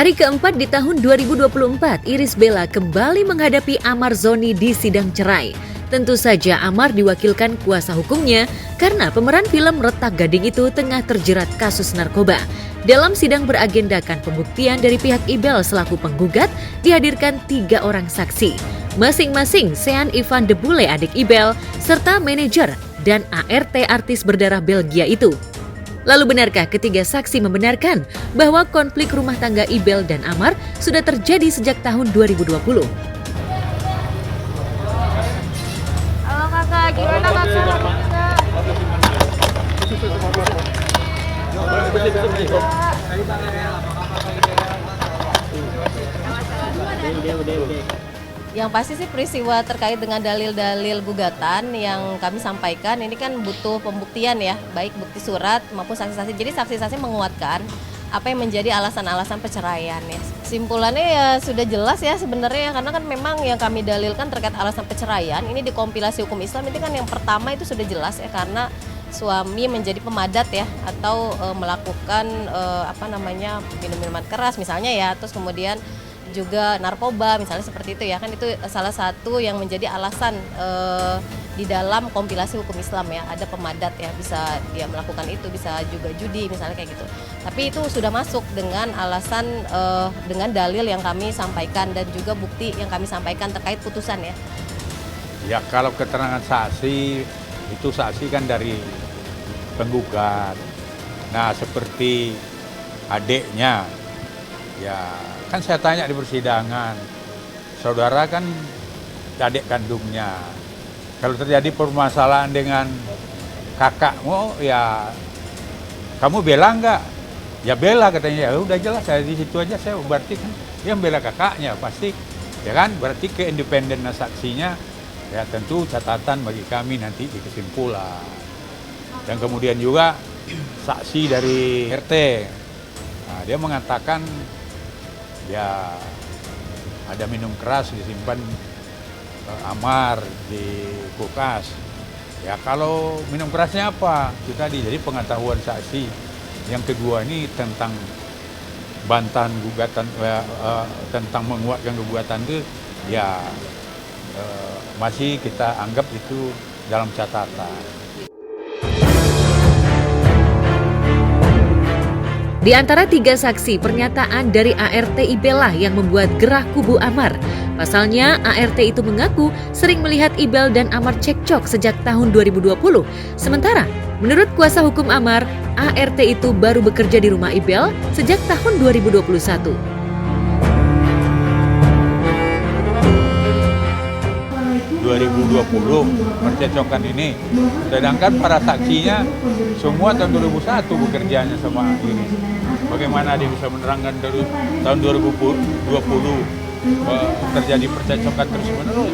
Hari keempat di tahun 2024, Irish Bella kembali menghadapi Amar Zoni di sidang cerai. Tentu saja Amar diwakilkan kuasa hukumnya karena pemeran film Retak Gading itu tengah terjerat kasus narkoba. Dalam sidang beragendakan pembuktian dari pihak Ibel selaku penggugat, dihadirkan 3 orang saksi. Masing-masing Sean Ivan de Boele adik Ibel, serta manajer dan ART artis berdarah Belgia itu. Lalu benarkah ketiga saksi membenarkan bahwa konflik rumah tangga Ibel dan Amar sudah terjadi sejak tahun 2020? Halo kakak, gimana kakak? Yang pasti sih peristiwa terkait dengan dalil-dalil gugatan yang kami sampaikan ini kan butuh pembuktian ya, baik bukti surat maupun saksi-saksi. Jadi saksi-saksi menguatkan apa yang menjadi alasan-alasan perceraian ya. Simpulannya ya sudah jelas ya sebenarnya, karena kan memang yang kami dalilkan terkait alasan perceraian ini di kompilasi hukum Islam itu kan yang pertama itu sudah jelas ya, karena suami menjadi pemadat ya, atau melakukan minum-minuman keras misalnya ya, terus kemudian juga narkoba misalnya seperti itu ya, kan itu salah satu yang menjadi alasan di dalam kompilasi hukum Islam ya, ada pemadat ya, bisa dia melakukan itu, bisa juga judi misalnya kayak gitu. Tapi itu sudah masuk dengan alasan dengan dalil yang kami sampaikan dan juga bukti yang kami sampaikan terkait putusan ya. Ya kalau keterangan saksi itu saksi kan dari penggugat. Nah seperti adiknya ya, kan saya tanya di persidangan, saudara kan adik kandungnya. Kalau terjadi permasalahan dengan kakakmu, ya kamu bela nggak? Ya bela katanya. Ya udah jelas, saya di situ aja, saya berarti kan dia membela kakaknya pasti, ya kan? Berarti keindependenan saksinya, ya tentu catatan bagi kami nanti di kesimpulan. Dan kemudian juga saksi dari RT, nah, dia mengatakan ya ada minum keras disimpan Amar di kulkas. Ya kalau minum kerasnya apa? Itu tadi, jadi pengetahuan saksi. Yang kedua ini tentang bantahan gugatan, tentang menguatkan gugatan itu ya masih kita anggap itu dalam catatan. Di antara 3 saksi, pernyataan dari ART Ibel lah yang membuat gerah kubu Amar. Pasalnya, ART itu mengaku sering melihat Ibel dan Amar cekcok sejak tahun 2020. Sementara, menurut kuasa hukum Amar, ART itu baru bekerja di rumah Ibel sejak tahun 2021. Percecokan ini, sedangkan para saksinya semua tahun 2001 bekerjanya sama ini. Bagaimana dia bisa menerangkan dari tahun 2020 terjadi percecokan terus-menerus?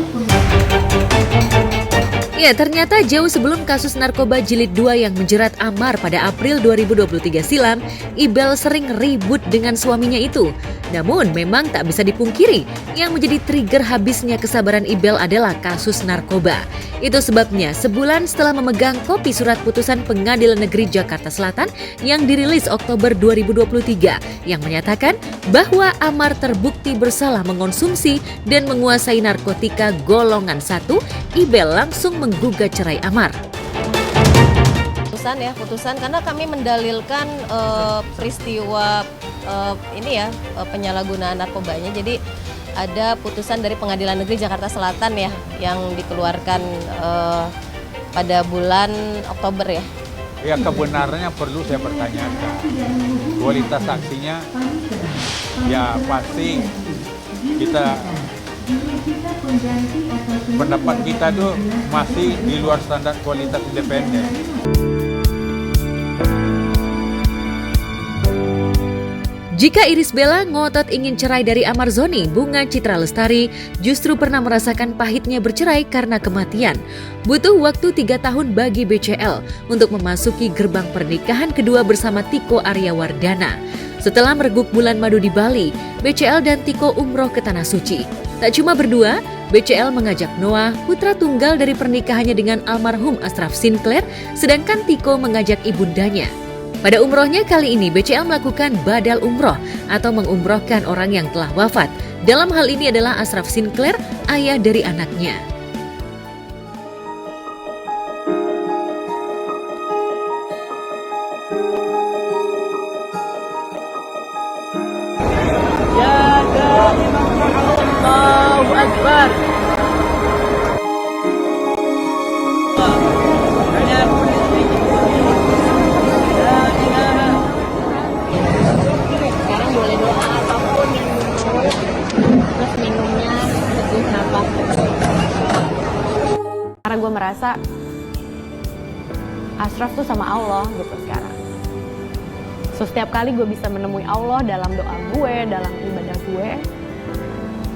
Ya, ternyata jauh sebelum kasus narkoba jilid 2 yang menjerat Amar pada April 2023 silam, Ibel sering ribut dengan suaminya itu. Namun memang tak bisa dipungkiri, yang menjadi trigger habisnya kesabaran Ibel adalah kasus narkoba. Itu sebabnya sebulan setelah memegang kopi surat putusan Pengadilan Negeri Jakarta Selatan yang dirilis Oktober 2023 yang menyatakan bahwa Amar terbukti bersalah mengonsumsi dan menguasai narkotika golongan 1, Ibel langsung menggugat cerai Amar. Putusan karena kami mendalilkan peristiwa penyalahgunaan narkobanya. Jadi ada putusan dari Pengadilan Negeri Jakarta Selatan ya yang dikeluarkan pada bulan Oktober ya. Ya kebenarannya perlu saya pertanyakan. Kualitas saksinya ya pasti pendapat kita tuh masih di luar standar kualitas independen. Jika Irish Bella ngotot ingin cerai dari Amar Zoni, Bunga Citra Lestari justru pernah merasakan pahitnya bercerai karena kematian. Butuh waktu 3 tahun bagi BCL untuk memasuki gerbang pernikahan kedua bersama Tiko Aryawardana. Setelah mereguk bulan madu di Bali, BCL dan Tiko umroh ke Tanah Suci. Tak cuma berdua, BCL mengajak Noah, putra tunggal dari pernikahannya dengan almarhum Ashraf Sinclair, sedangkan Tiko mengajak ibundanya. Pada umrohnya kali ini, BCL melakukan badal umroh atau mengumrohkan orang yang telah wafat. Dalam hal ini adalah Ashraf Sinclair, ayah dari anaknya. Allahu Akbar. Sekarang boleh doa apapun yang mau, terus minumnya lebih nafas. Karena gue merasa Ashraf tuh sama Allah gitu sekarang. So setiap kali gue bisa menemui Allah dalam doa gue, dalam ibadah gue,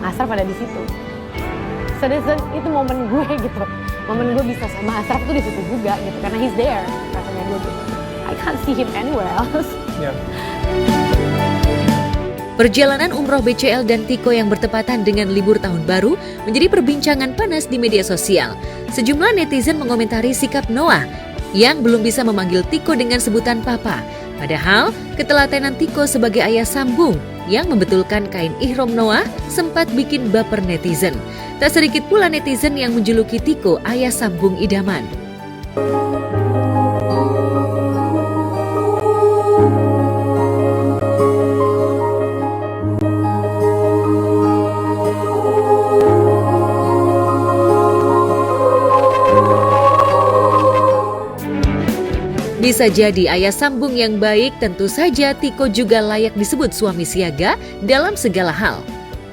Ashraf ada di situ. So itu momen gue gitu. Momen gue bisa sama Ashraf tuh di situ juga gitu karena he's there rasanya gue gitu. I can't see him anywhere else. Yeah. Perjalanan umroh BCL dan Tiko yang bertepatan dengan libur tahun baru menjadi perbincangan panas di media sosial. Sejumlah netizen mengomentari sikap Noah yang belum bisa memanggil Tiko dengan sebutan papa. Padahal ketelatenan Tiko sebagai ayah sambung yang membetulkan kain ihram Noah sempat bikin baper netizen. Tak sedikit pula netizen yang menjuluki Tiko ayah sambung idaman. Bisa jadi ayah sambung yang baik, tentu saja Tiko juga layak disebut suami siaga dalam segala hal.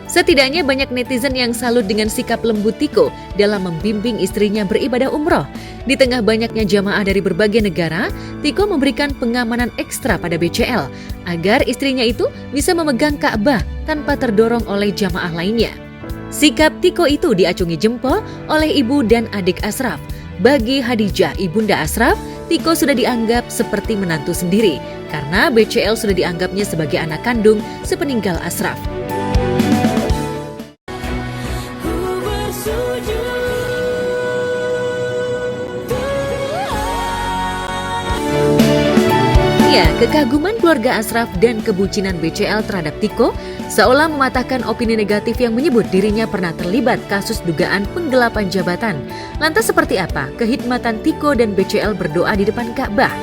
Setidaknya banyak netizen yang salut dengan sikap lembut Tiko dalam membimbing istrinya beribadah umroh. Di tengah banyaknya jamaah dari berbagai negara, Tiko memberikan pengamanan ekstra pada BCL agar istrinya itu bisa memegang Ka'bah tanpa terdorong oleh jamaah lainnya. Sikap Tiko itu diacungi jempol oleh ibu dan adik Ashraf. Bagi Hadijah, ibunda Ashraf, Tiko sudah dianggap seperti menantu sendiri karena BCL sudah dianggapnya sebagai anak kandung sepeninggal Ashraf. Ya, kekaguman keluarga Ashraf dan kebucinan BCL terhadap Tiko seolah mematahkan opini negatif yang menyebut dirinya pernah terlibat kasus dugaan penggelapan jabatan. Lantas seperti apa kehikmatan Tiko dan BCL berdoa di depan Ka'bah?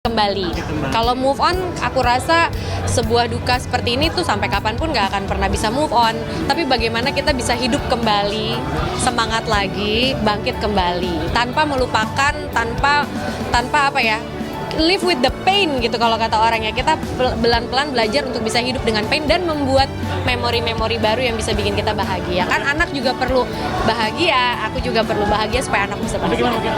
Kembali. Kalau move on, aku rasa sebuah duka seperti ini tuh sampai kapanpun nggak akan pernah bisa move on. Tapi bagaimana kita bisa hidup kembali, semangat lagi, bangkit kembali, tanpa melupakan, tanpa apa ya, live with the pain gitu kalau kata orangnya. Kita pelan-pelan belajar untuk bisa hidup dengan pain dan membuat memori-memori baru yang bisa bikin kita bahagia. Kan anak juga perlu bahagia, aku juga perlu bahagia supaya anak bisa bahagia.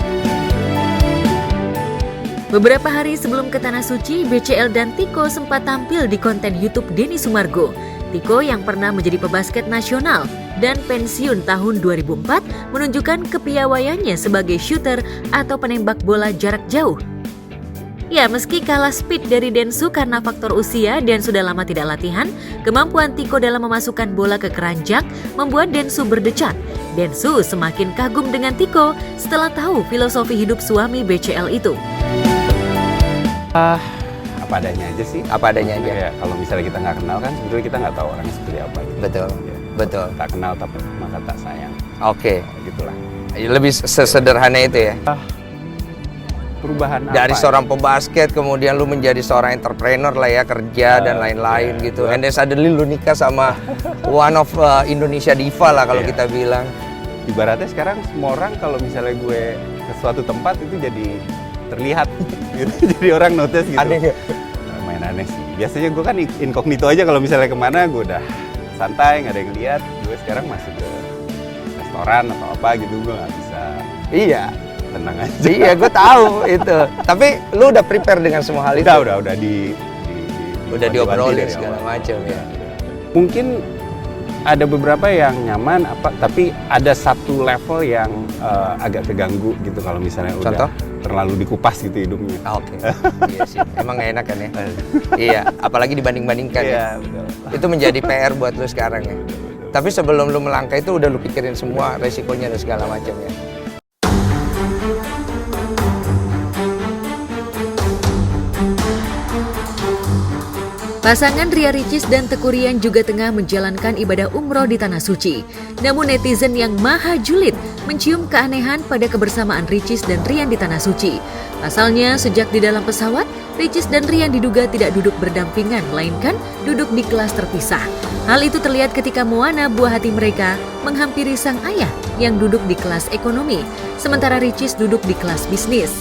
Beberapa hari sebelum ke Tanah Suci, BCL dan Tiko sempat tampil di konten YouTube Denny Sumargo. Tiko yang pernah menjadi pebasket nasional dan pensiun tahun 2004 menunjukkan kepiawaiannya sebagai shooter atau penembak bola jarak jauh. Ya, meski kalah speed dari Densu karena faktor usia dan sudah lama tidak latihan, kemampuan Tiko dalam memasukkan bola ke keranjang membuat Densu berdecak. Densu semakin kagum dengan Tiko setelah tahu filosofi hidup suami BCL itu. Apa adanya aja sih. Apa adanya aja. Ya, kalau misalnya kita nggak kenal kan sebetulnya kita nggak tahu orangnya seperti apa. Gitu. Betul, Ya. betul. Tak kenal tapi maka tak sayang. Oke, Gitulah. lebih sesederhana itu ya. Perubahan Dari apa seorang ya? pebasket kemudian lu menjadi seorang entrepreneur lah ya, kerja dan lain-lain ya, gitu. gua- And then suddenly lu nikah sama one of Indonesia diva lah kalau Iya. kita bilang. Ibaratnya sekarang semua orang kalau misalnya gue ke suatu tempat itu jadi terlihat gitu. Jadi orang notice gitu. Aneh nggak? Main aneh sih. Biasanya gue kan incognito aja kalau misalnya kemana gue udah santai, nggak ada yang lihat. Gue sekarang masuk ke restoran atau apa gitu, gue nggak bisa. Iya. Tenang aja. Iya, gue tahu itu. Tapi lu udah prepare dengan semua hal itu? Udah Udah diobrolin segala macam ya. Mungkin ada beberapa yang nyaman tapi ada satu level yang agak keganggu gitu kalau misalnya Contoh? udah terlalu dikupas gitu hidungnya. Oke. Iya sih. Emang gak enak kan ya? Iya, apalagi dibanding-bandingkan ya. Iya, betul. Itu menjadi PR buat lu sekarang ya. Tapi sebelum lu melangkah itu udah lu pikirin semua resikonya dan segala macam ya. Pasangan Ria Ricis dan Teuku Ryan juga tengah menjalankan ibadah umroh di Tanah Suci. Namun netizen yang maha julid mencium keanehan pada kebersamaan Ricis dan Ryan di Tanah Suci. Pasalnya, sejak di dalam pesawat, Ricis dan Ryan diduga tidak duduk berdampingan, melainkan duduk di kelas terpisah. Hal itu terlihat ketika Moana, buah hati mereka, menghampiri sang ayah yang duduk di kelas ekonomi, sementara Ricis duduk di kelas bisnis.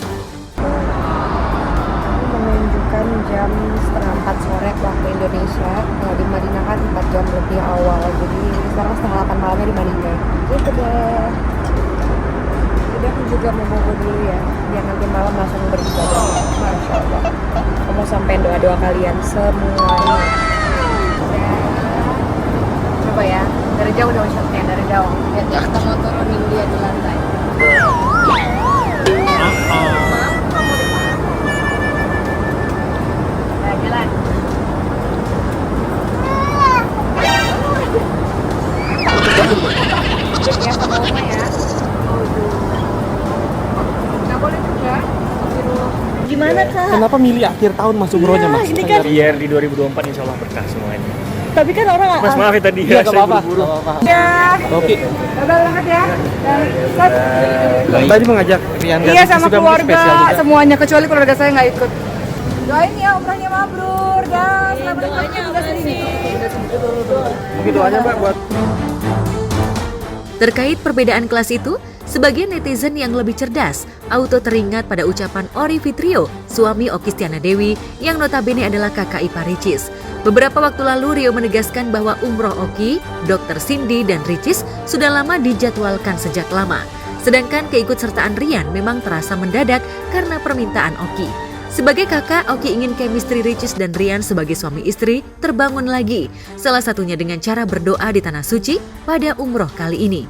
Menunjukkan jam 3:30 sore waktu Indonesia. Kalau di Madinah kan 4 jam lebih awal, jadi sekarang 7:30 malamnya di Madinah. Gitu deh. Jadi aku juga mau bobo dulu ya, biar nanti malam langsung beribadah. Masya Allah. Kamu sampein doa-doa kalian semuanya. Coba ya, dari jauh dong shotnya, dari jauh. Lihat ya, kita mau turunin dia di lantai. Jalan. Ya sama Oma ya. Nggak boleh juga. Gimana Kak? Kenapa milih akhir tahun masuk umrohnya Mas? Ini kan Biar di 2024 insya Allah berkah semuanya. tapi kan orang Mas maaf ya tadi ya, saya buru-buru. Ya. Oke. Udah banget ya. Tadi mengajak Rian Iya sama keluarga semuanya kecuali keluarga saya nggak ikut. Doain ya umrahnya mabrur dan selamat udah sini. Mungkin doanya Mbak buat Terkait perbedaan kelas itu, sebagian netizen yang lebih cerdas auto teringat pada ucapan Ori Fitrio, suami Oki Stiana Dewi yang notabene adalah kakak ipar Ricis. Beberapa waktu lalu Rio menegaskan bahwa umroh Oki, Dr. Cindy dan Ricis sudah lama dijadwalkan sejak lama. Sedangkan keikutsertaan Rian memang terasa mendadak karena permintaan Oki. Sebagai kakak, Oki ingin chemistry Ricis dan Rian sebagai suami istri terbangun lagi. Salah satunya dengan cara berdoa di Tanah Suci pada umroh kali ini.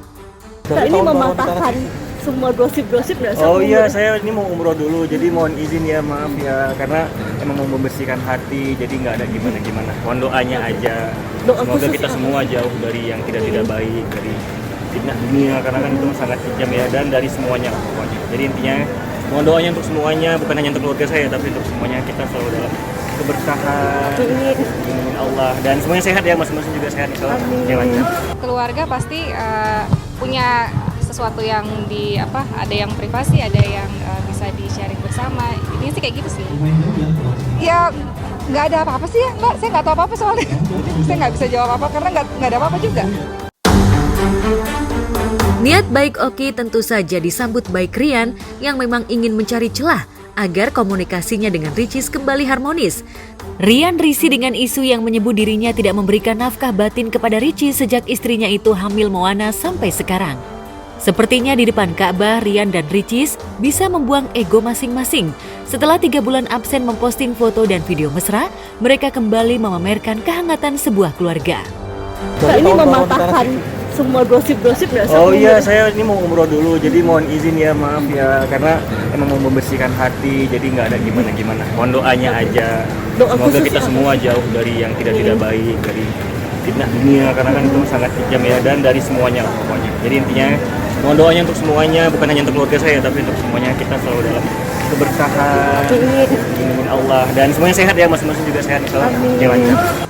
Ini mematahkan semua gosip-gosip nggak? Oh iya, saya ini mau umroh dulu, jadi mohon izin ya, maaf ya, karena emang mau membersihkan hati, jadi nggak ada gimana-gimana. Mohon doanya aja. Semoga kita semua jauh dari yang tidak baik, dari fitnah dunia, karena kan itu sangat kejam ya, dan dari semuanya pokoknya. Jadi intinya mohon doanya untuk semuanya, bukan hanya untuk keluarga saya, tapi untuk semuanya kita selalu dalam keberkahan, amin Allah, dan semuanya sehat ya, masing-masing juga sehat insyaallah. Keluarga pasti punya sesuatu yang ada yang privasi, ada yang bisa di-sharing bersama. Ini sih kayak gitu sih. Ya nggak ada apa-apa sih ya Mbak, saya nggak tahu apa-apa soalnya. Saya nggak bisa jawab apa karena nggak ada apa-apa juga. Niat baik Oki tentu saja disambut baik Rian yang memang ingin mencari celah agar komunikasinya dengan Ricis kembali harmonis. Rian risih dengan isu yang menyebut dirinya tidak memberikan nafkah batin kepada Ricis sejak istrinya itu hamil Moana sampai sekarang. Sepertinya di depan Ka'bah, Rian dan Ricis bisa membuang ego masing-masing. Setelah 3 bulan absen memposting foto dan video mesra, mereka kembali memamerkan kehangatan sebuah keluarga. Ini mematahkan semua gosip-gosip nggak? Oh iya, saya ini mau umroh dulu, jadi mohon izin ya, maaf ya, karena emang mau membersihkan hati, jadi nggak ada gimana-gimana. Mohon doanya aja. Semoga kita semua jauh dari yang tidak baik, dari fitnah dunia, karena kan itu sangat kejam ya, dan dari semuanya pokoknya. Jadi intinya mohon doanya untuk semuanya, bukan hanya untuk keluarga saya, tapi untuk semuanya kita selalu dalam keberkahan, amin Allah, dan semuanya sehat ya, masing-masing juga sehat insyaallah.